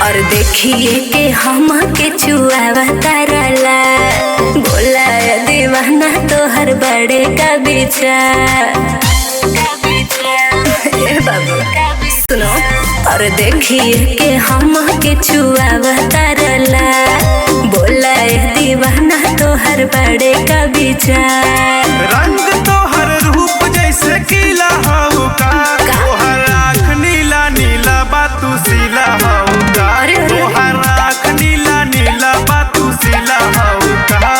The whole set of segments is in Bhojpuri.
और देखिए के हम के छुआवा तारला बोला दीवाना तोहर बड़े का बिचार बाबू सुनो। और देखिए के हम के छुआवा तारला बोला दीवाना तोहर बड़े का बिचार। रंग तोहर रूप जैसे किला हऊ का तोहर आँख नीला नीला बातू सिला हऊ का तोहर आँख नीला नीला बातू सिला हऊ का।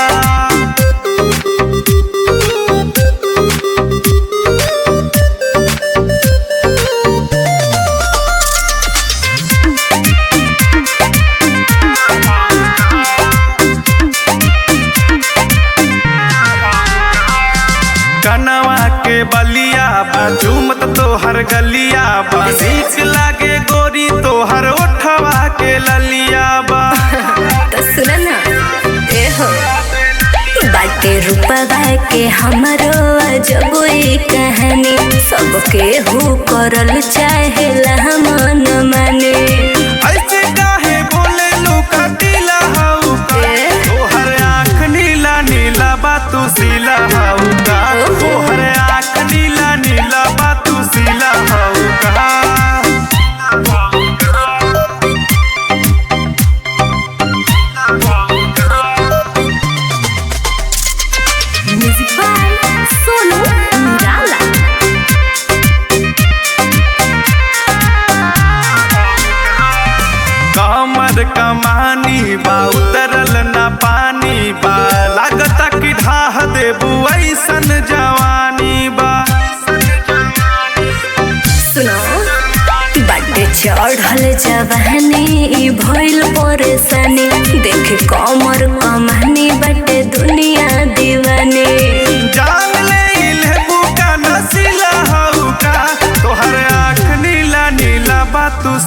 कनवा के बलिया बा झूमत तोहर गलिया बा नीक लागे गोरी तोहर ओठवा के ललिया बा। तो सुना ना ए हो बाटे रूपा के हमारो अजबोई कहानी सबके हु करल चाहेला मन माने। ऐसे काहे बोले लुका टीला हऊ का तोहर आँख नीला नीला बातू सिला हऊ का तोहर आँख नीला नीला बातू सिला हऊ का। सोनू निराला कमर कमानी बा उतरल ना पानी बा लागता कि ढाह देबू ऐसन जवानी बा। सुनो बाटे चढ़ल जवानी भइल परेशानी देख कमर कमानी बाटे दुनिया दीवानी। जान ले लेबू का नसीला हऊ का तोहर आँख नीला नीला बातू